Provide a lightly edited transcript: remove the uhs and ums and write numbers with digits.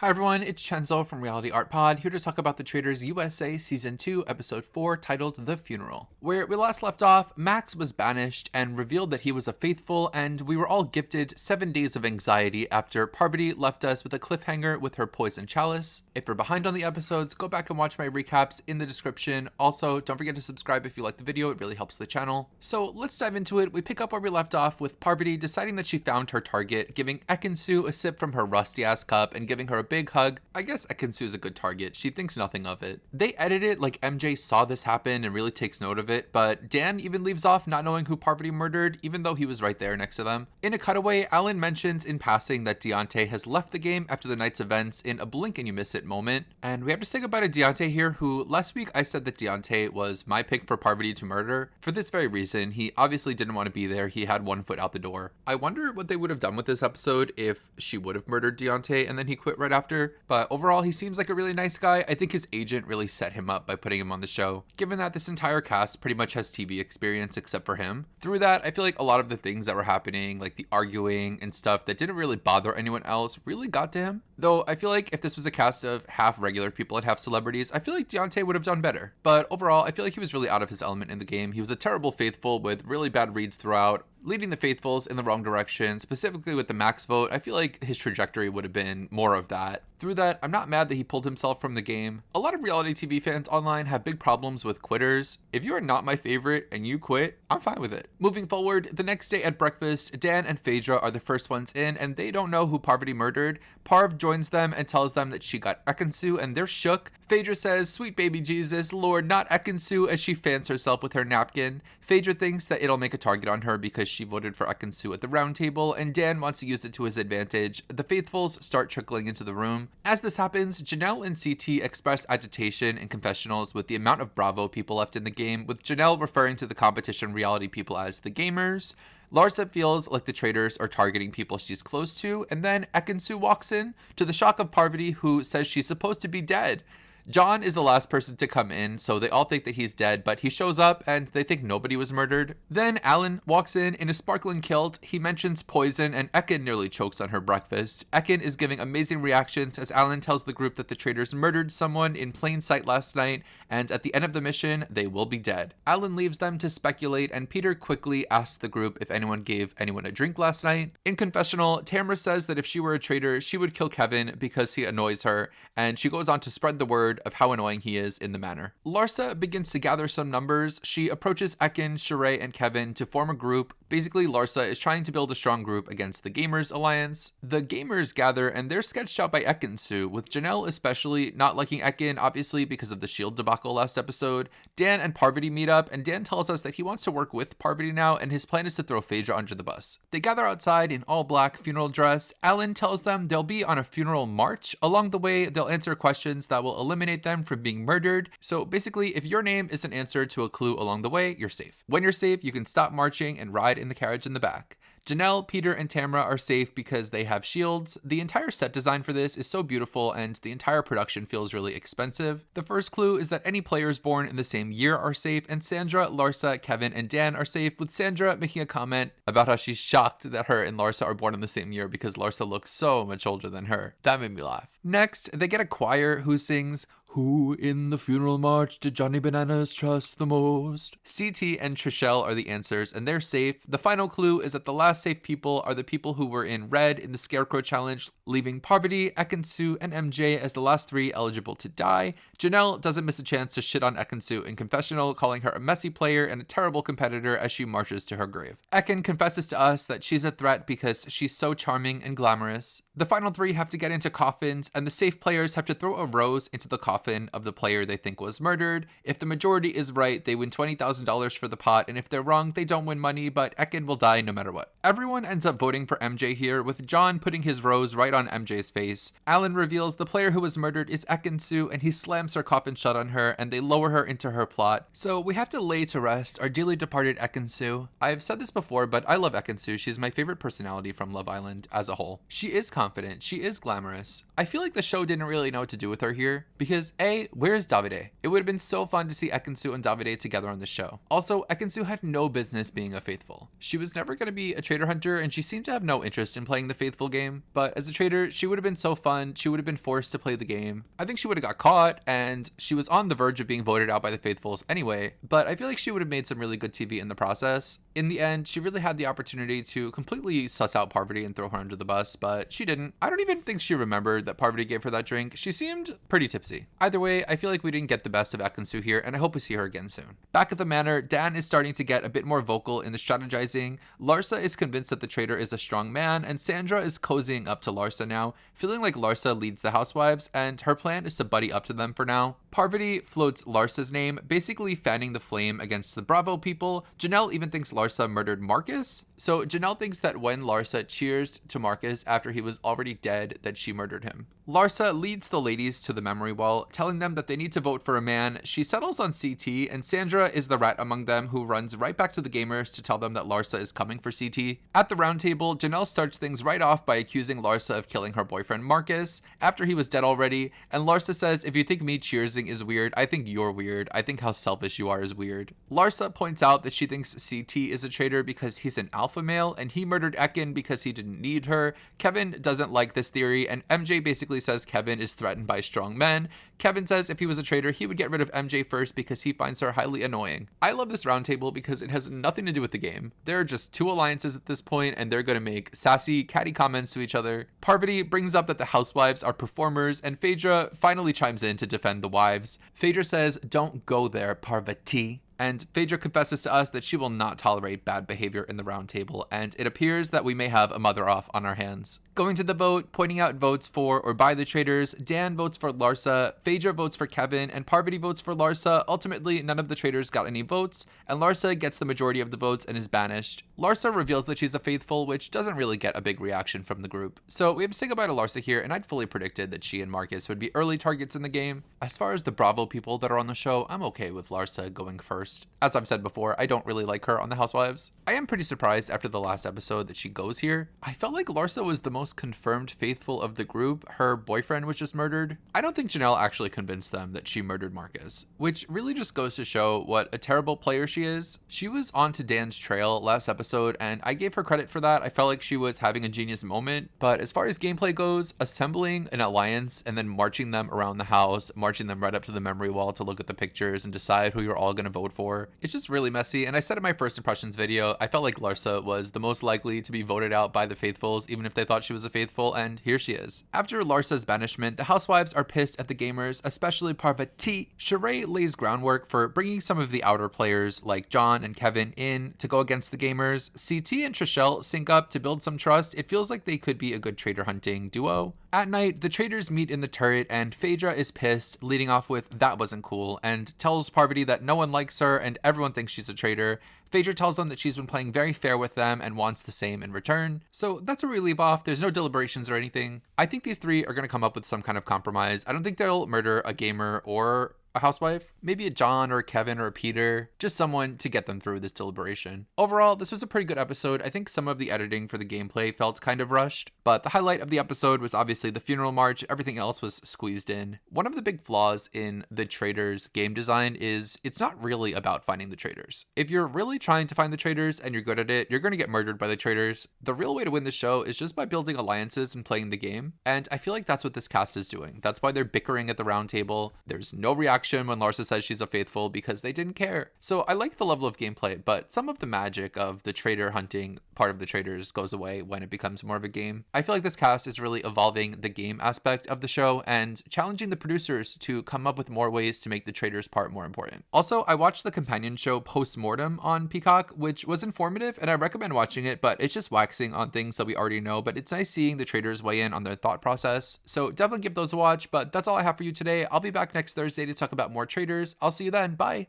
Hi everyone, it's Chenzo from Reality Art Pod, here to talk about the Traitors USA Season 2, Episode 4, titled The Funeral. Where we last left off, Max was banished and revealed that he was a faithful, and we were all gifted 7 days of anxiety after Parvati left us with a cliffhanger with her poison chalice. If you're behind on the episodes, go back and watch my recaps in the description. Also, don't forget to subscribe if you like the video, it really helps the channel. So let's dive into it. We pick up where we left off with Parvati deciding that she found her target, giving Ekin-su a sip from her rusty ass cup and giving her a big hug. I guess Ekin-su is a good target. She thinks nothing of it. They edit it like MJ saw this happen and really takes note of it, but Dan even leaves off not knowing who Parvati murdered, even though he was right there next to them. In a cutaway, Alan mentions in passing that Deontay has left the game after the night's events in a blink and you miss it moment. And we have to say goodbye to Deontay here, who last week I said that Deontay was my pick for Parvati to murder. For this very reason, he obviously didn't want to be there. He had one foot out the door. I wonder what they would have done with this episode if she would have murdered Deontay and then he quit right after. But overall, he seems like a really nice guy. I think his agent really set him up by putting him on the show, given that this entire cast pretty much has TV experience except for him. Through that, I feel like a lot of the things that were happening, like the arguing and stuff that didn't really bother anyone else, really got to him. Though I feel like if this was a cast of half regular people and half celebrities, I feel like Deontay would have done better. But overall, I feel like he was really out of his element in the game. He was a terrible faithful with really bad reads throughout, leading the faithfuls in the wrong direction, specifically with the Max vote. I feel like his trajectory would have been more of that. Through that, I'm not mad that he pulled himself from the game. A lot of reality TV fans online have big problems with quitters. If you are not my favorite and you quit, I'm fine with it. Moving forward, the next day at breakfast, Dan and Phaedra are the first ones in and they don't know who Parvati murdered. Parv joins them and tells them that she got Ekin-su and they're shook. Phaedra says, "Sweet baby Jesus, Lord, not Ekin-su," as she fans herself with her napkin. Phaedra thinks that it'll make a target on her because she voted for Ekin-su at the round table and Dan wants to use it to his advantage. The faithfuls start trickling into the room. As this happens, Janelle and CT express agitation in confessionals with the amount of Bravo people left in the game, with Janelle referring to the competition reality people as the gamers. Larsa feels like the traitors are targeting people she's close to, and then Ekin-su walks in, to the shock of Parvati, who says she's supposed to be dead. John is the last person to come in, so they all think that he's dead, but he shows up and they think nobody was murdered. Then Alan walks in a sparkling kilt. He mentions poison and Ekin nearly chokes on her breakfast. Ekin is giving amazing reactions as Alan tells the group that the traitors murdered someone in plain sight last night, and at the end of the mission, they will be dead. Alan leaves them to speculate, and Peter quickly asks the group if anyone gave anyone a drink last night. In confessional, Tamra says that if she were a traitor, she would kill Kevin because he annoys her, and she goes on to spread the word of how annoying he is in the manor. Larsa begins to gather some numbers. She approaches Ekin, Sheree, and Kevin to form a group. Basically, Larsa is trying to build a strong group against the Gamers Alliance. The Gamers gather and they're sketched out by Ekin-su, with Janelle especially not liking Ekin, obviously because of the shield debacle last episode. Dan and Parvati meet up, and Dan tells us that he wants to work with Parvati now, and his plan is to throw Phaedra under the bus. They gather outside in all black funeral dress. Alan tells them they'll be on a funeral march. Along the way, they'll answer questions that will eliminate them from being murdered. So basically, if your name is an answer to a clue along the way, you're safe. When you're safe, you can stop marching and ride in the carriage in the back. Janelle, Peter, and Tamra are safe because they have shields. The entire set design for this is so beautiful and the entire production feels really expensive. The first clue is that any players born in the same year are safe, and Sandra, Larsa, Kevin, and Dan are safe, with Sandra making a comment about how she's shocked that her and Larsa are born in the same year because Larsa looks so much older than her. That made me laugh. Next, they get a choir who sings, "Who in the funeral march did Johnny Bananas trust the most?" CT and Trishelle are the answers, and they're safe. The final clue is that the last safe people are the people who were in red in the Scarecrow Challenge, leaving Parvati, Ekin-su, and MJ as the last 3 eligible to die. Janelle doesn't miss a chance to shit on Ekin-su in confessional, calling her a messy player and a terrible competitor as she marches to her grave. Ekin confesses to us that she's a threat because she's so charming and glamorous. The final 3 have to get into coffins, and the safe players have to throw a rose into the coffin of the player they think was murdered. If the majority is right, they win $20,000 for the pot, and if they're wrong, they don't win money, but Ekin will die no matter what. Everyone ends up voting for MJ here, with John putting his rose right on MJ's face. Alan reveals the player who was murdered is Ekin-su, and he slams her coffin shut on her, and they lower her into her plot. So we have to lay to rest our dearly departed Ekin-su. I've said this before, but I love Ekin-su. She's my favorite personality from Love Island as a whole. She is confident confident. She is glamorous. I feel like the show didn't really know what to do with her here because A, where's Davide? It would have been so fun to see Ekin-su and Davide together on the show. Also, Ekin-su had no business being a faithful. She was never going to be a traitor hunter and she seemed to have no interest in playing the faithful game, but as a traitor, she would have been so fun. She would have been forced to play the game. I think she would have got caught and she was on the verge of being voted out by the faithfuls anyway, but I feel like she would have made some really good TV in the process. In the end, she really had the opportunity to completely suss out Parvati and throw her under the bus, but she didn't. I don't even think she remembered that Parvati gave her that drink. She seemed pretty tipsy. Either way, I feel like we didn't get the best of Ekin-su here, and I hope we see her again soon. Back at the manor, Dan is starting to get a bit more vocal in the strategizing. Larsa is convinced that the traitor is a strong man, and Sandra is cozying up to Larsa now, feeling like Larsa leads the housewives, and her plan is to buddy up to them for now. Parvati floats Larsa's name, basically fanning the flame against the Bravo people. Janelle even thinks Larsa murdered Marcus. So Janelle thinks that when Larsa cheers to Marcus after he was already dead, that she murdered him. Larsa leads the ladies to the memory wall, telling them that they need to vote for a man. She settles on CT, and Sandra is the rat among them who runs right back to the gamers to tell them that Larsa is coming for CT. At the round table, Janelle starts things right off by accusing Larsa of killing her boyfriend Marcus after he was dead already, and Larsa says, if you think me cheersing is weird, I think you're weird. I think how selfish you are is weird. Larsa points out that she thinks CT is a traitor because he's an alpha male and he murdered Ekin because he didn't need her. Kevin doesn't like this theory, and MJ basically says Kevin is threatened by strong men. Kevin says if he was a traitor, he would get rid of MJ first because he finds her highly annoying. I love this roundtable because it has nothing to do with the game. There are just two alliances at this point, and they're going to make sassy, catty comments to each other. Parvati brings up that the housewives are performers, and Phaedra finally chimes in to defend the wives. Phaedra says, "Don't go there, Parvati." And Phaedra confesses to us that she will not tolerate bad behavior in the round table, and it appears that we may have a mother off on our hands. Going to the vote, pointing out votes for or by the traitors, Dan votes for Larsa, Phaedra votes for Kevin, and Parvati votes for Larsa. Ultimately, none of the traitors got any votes, and Larsa gets the majority of the votes and is banished. Larsa reveals that she's a faithful, which doesn't really get a big reaction from the group. So we have to say goodbye to Larsa here, and I'd fully predicted that she and Marcus would be early targets in the game. As far as the Bravo people that are on the show, I'm okay with Larsa going first. As I've said before, I don't really like her on the Housewives. I am pretty surprised after the last episode that she goes here. I felt like Larsa was the most confirmed faithful of the group. Her boyfriend was just murdered. I don't think Janelle actually convinced them that she murdered Marcus, which really just goes to show what a terrible player she is. She was onto Dan's trail last episode, and I gave her credit for that. I felt like she was having a genius moment, but as far as gameplay goes, assembling an alliance and then marching them around the house, marching them right up to the memory wall to look at the pictures and decide who you're all going to vote for, it's just really messy. And I said in my first impressions video, I felt like Larsa was the most likely to be voted out by the faithfuls, even if they thought she was a faithful, and here she is. After Larsa's banishment, the housewives are pissed at the gamers, especially Parvati. Sheree lays groundwork for bringing some of the outer players like John and Kevin in to go against the gamers. CT and Trishelle sync up to build some trust. It feels like they could be a good traitor hunting duo. At night, the traitors meet in the turret, and Phaedra is pissed, leading off with "that wasn't cool," and tells Parvati that no one likes her and everyone thinks she's a traitor. Phaedra tells them that she's been playing very fair with them and wants the same in return. So that's where we leave off. There's no deliberations or anything. I think these three are going to come up with some kind of compromise. I don't think they'll murder a gamer or a housewife, maybe a John or a Kevin or a Peter, just someone to get them through this deliberation. Overall, this was a pretty good episode. I think some of the editing for the gameplay felt kind of rushed, but the highlight of the episode was obviously the funeral march. Everything else was squeezed in. One of the big flaws in the Traitors game design is it's not really about finding the traitors. If you're really trying to find the traitors and you're good at it, you're going to get murdered by the traitors. The real way to win the show is just by building alliances and playing the game, and I feel like that's what this cast is doing. That's why they're bickering at the round table. There's no reaction when Larsa says she's a faithful because they didn't care. So I like the level of gameplay, but some of the magic of the traitor hunting part of the traitors goes away when it becomes more of a game. I feel like this cast is really evolving the game aspect of the show and challenging the producers to come up with more ways to make the traitors part more important. Also, I watched the companion show Postmortem on Peacock, which was informative and I recommend watching it, but it's just waxing on things that we already know, but it's nice seeing the traitors weigh in on their thought process. So definitely give those a watch, but that's all I have for you today. I'll be back next Thursday to talk about more traitors. I'll see you then. Bye.